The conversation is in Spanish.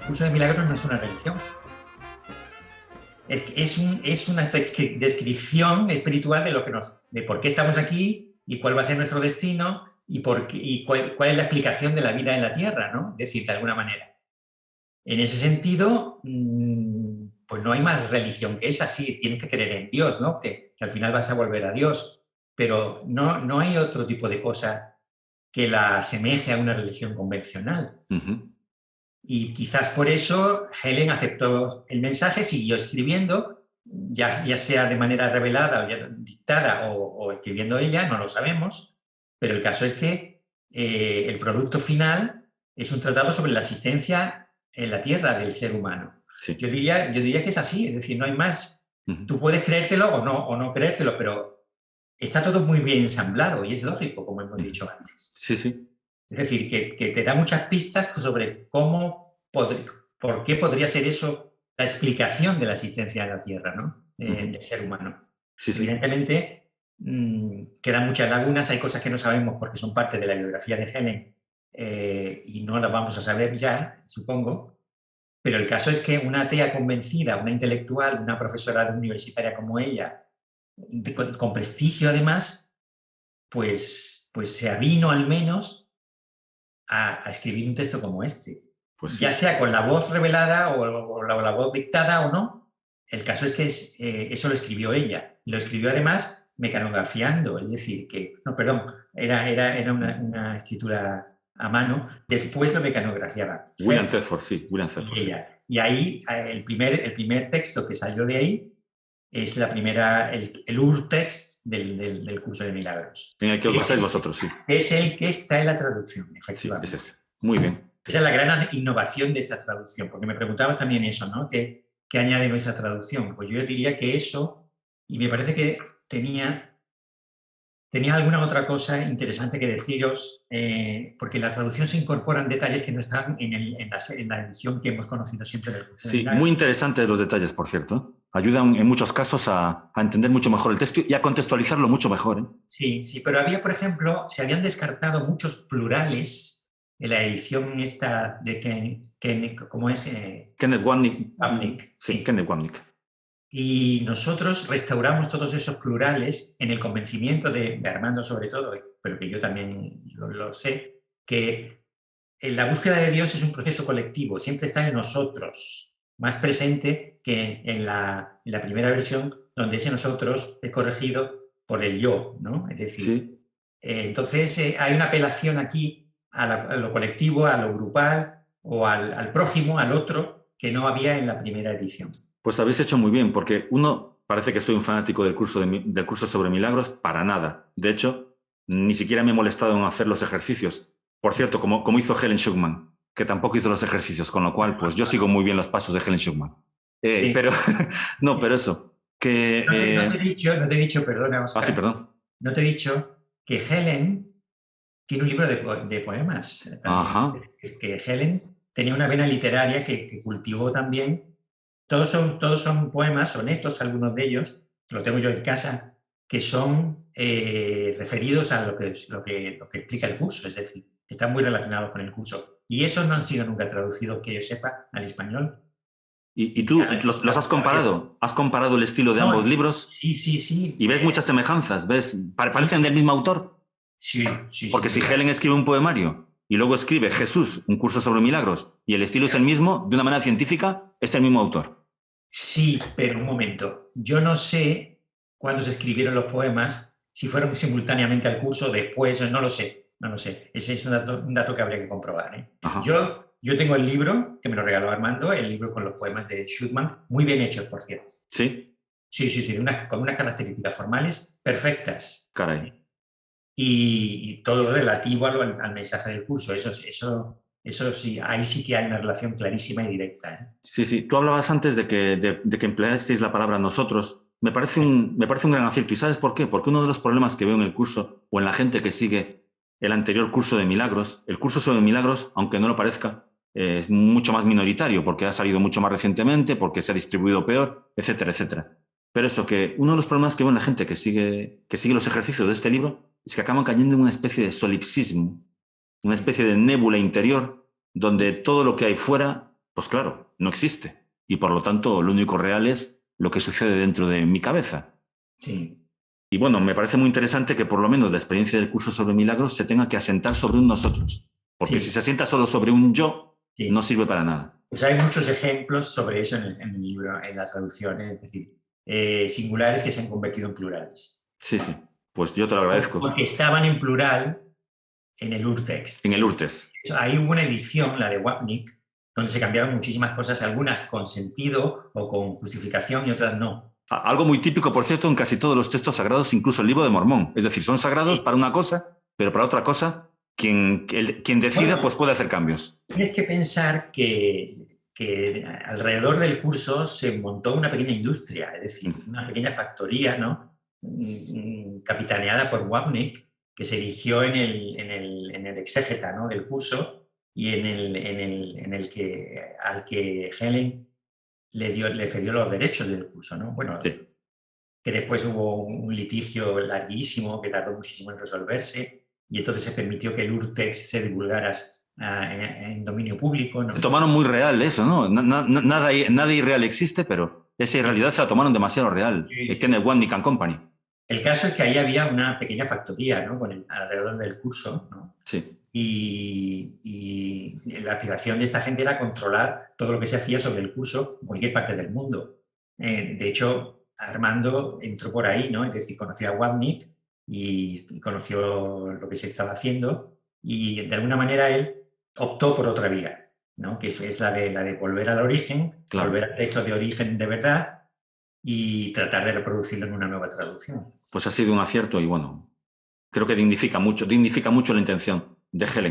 Curso de Milagros no es una religión. Es una descripción espiritual de, de por qué estamos aquí y cuál va a ser nuestro destino y cuál es la explicación de la vida en la Tierra, ¿no? Es decir, de alguna manera. En ese sentido, pues no hay más religión que esa. Sí, tienes que creer en Dios, ¿no? Que al final vas a volver a Dios. Pero no hay otro tipo de cosa que la asemeje a una religión convencional. Y quizás por eso Helen aceptó el mensaje, siguió escribiendo, ya sea de manera revelada o ya dictada o escribiendo ella, no lo sabemos, pero el caso es que el producto final es un tratado sobre la existencia en la Tierra del ser humano. Sí. Yo diría que es así, es decir, no hay más. Tú puedes creértelo o no creértelo, pero está todo muy bien ensamblado y es lógico, como hemos dicho antes. Sí, sí. Es decir, que te da muchas pistas sobre por qué podría ser eso la explicación de la existencia de la Tierra, ¿no? Del ser humano. Sí, sí. Evidentemente, quedan muchas lagunas, hay cosas que no sabemos porque son parte de la biografía de Helen y no las vamos a saber ya, supongo, pero el caso es que una atea convencida, una intelectual, una profesora universitaria como ella, con prestigio además, pues se avino al menos a escribir un texto como este. Pues sí. Ya sea con la voz revelada o la voz dictada o no, el caso es que eso lo escribió ella. Lo escribió además mecanografiando, es decir, no, perdón, era una escritura a mano, después lo mecanografiaba. William Thetford, sí, William Thetford, sí. Y ahí el primer texto que salió de ahí es el urtext del curso de milagros. En el que os basáis vosotros, sí. Es el que está en la traducción, efectivamente. Sí, es ese. Muy bien. Esa es la gran innovación de esta traducción, porque me preguntabas también eso, ¿no? ¿Qué añade nuestra traducción? Pues yo diría que eso, y me parece que tenía alguna otra cosa interesante que deciros, porque en la traducción se incorporan detalles que no están en la edición que hemos conocido siempre del curso. Sí, muy interesantes los detalles, por cierto. Ayudan en muchos casos a entender mucho mejor el texto y a contextualizarlo mucho mejor, ¿eh? Sí, pero había, por ejemplo, se habían descartado muchos plurales en la edición esta de ¿cómo es? Kenneth Wapnick. Sí, Kenneth Wapnick. Y nosotros restauramos todos esos plurales en el convencimiento de Armando sobre todo, pero que yo también lo sé, que la búsqueda de Dios es un proceso colectivo, siempre está en nosotros, más presente que en la primera versión, donde ese nosotros es corregido por el yo, ¿no? Es decir, sí. Entonces hay una apelación aquí a lo colectivo, a lo grupal o al prójimo, al otro, que no había en la primera edición. Pues habéis hecho muy bien, porque uno parece que soy un fanático del curso sobre milagros, para nada. De hecho, ni siquiera me he molestado en hacer los ejercicios. Por cierto, como hizo Helen Schucman, que tampoco hizo los ejercicios, con lo cual, pues yo sigo muy bien los pasos de Helen Schucman. Sí. Pero, no, pero eso, que... No te he dicho, perdona, Oscar. Ah, sí, perdón. No te he dicho que Helen tiene un libro de poemas también. Ajá. Que Helen tenía una vena literaria que cultivó también. Todos son poemas, sonetos, algunos de ellos, lo tengo yo en casa, que son referidos a lo que explica el curso, es decir, están muy relacionados con el curso. Y esos no han sido nunca traducidos, que yo sepa, al español. ¿Y tú los has comparado? ¿Has comparado el estilo de ambos libros? Sí. ¿Y ves muchas semejanzas? ¿Parecen del mismo autor? Sí. Porque si Helen escribe un poemario y luego escribe Jesús, un curso sobre milagros, y el estilo es el mismo, de una manera científica, es el mismo autor. Sí, pero un momento. Yo no sé cuándo se escribieron los poemas, si fueron simultáneamente al curso o después, no lo sé. Ese es un dato que habría que comprobar, ¿eh? Yo tengo el libro, que me lo regaló Armando, el libro con los poemas de Schumann, muy bien hechos, por cierto. ¿Sí? Sí, con unas características formales perfectas. Caray. Y todo lo relativo al mensaje del curso. Eso sí, ahí sí que hay una relación clarísima y directa, ¿eh? Sí. Tú hablabas antes de que empleasteis la palabra nosotros. Me parece un gran acierto. ¿Y sabes por qué? Porque uno de los problemas que veo en el curso o en la gente que sigue el anterior curso de milagros, el curso sobre milagros, aunque no lo parezca, es mucho más minoritario porque ha salido mucho más recientemente, porque se ha distribuido peor, etcétera, etcétera. Pero eso, que uno de los problemas que veo en la gente que sigue los ejercicios de este libro es que acaban cayendo en una especie de solipsismo, una especie de nébula interior donde todo lo que hay fuera Pues claro, no existe. Y por lo tanto, lo único real es lo que sucede dentro de mi cabeza. Sí. Y bueno, me parece muy interesante que por lo menos la experiencia del curso sobre milagros se tenga que asentar sobre un nosotros. Porque si Sí, se asienta solo sobre un yo, no sí. sirve para nada. Pues hay muchos ejemplos sobre eso en el libro, en la traducción, es decir, singulares que se han convertido en plurales. Sí, sí. Pues yo te lo agradezco. Porque estaban en plural en el urtext. En el Es Urtes. decir, ahí hubo una edición, la de Wapnick, donde se cambiaron muchísimas cosas, algunas con sentido o con justificación y otras no. Algo muy típico, por cierto, en casi todos los textos sagrados, incluso el libro de Mormón. Es decir, son sagrados Sí. para una cosa, pero para otra cosa, quien decida, Bueno, pues puede hacer cambios. tienes que pensar que alrededor del curso se montó una pequeña industria, es decir, una pequeña factoría, ¿no? Capitaneada por Wapnick, que se erigió en el exégeta, ¿no? del curso y al que Helen le cedió los derechos del curso, ¿no? Bueno, Sí. que después hubo un litigio larguísimo que tardó muchísimo en resolverse y entonces se permitió que el urtext se divulgara en dominio público, Se ¿no? tomaron muy real eso, ¿no? Nada irreal existe, pero esa irrealidad se la tomaron demasiado real. Sí, sí. Kenneth Wapnick and Company. El caso es que ahí había una pequeña factoría, ¿no? Alrededor del curso, ¿no? Sí. Y la aspiración de esta gente era controlar todo lo que se hacía sobre el curso en cualquier parte del mundo. De hecho, Armando entró por ahí, ¿no? Es decir, conoció a Wapnick y conoció lo que se estaba haciendo y de alguna manera él optó por otra vía, ¿no? Que es la de volver al origen, Claro. volver al texto de origen de verdad y tratar de reproducirlo en una nueva traducción. Pues ha sido un acierto y bueno, creo que dignifica mucho la intención de Helen.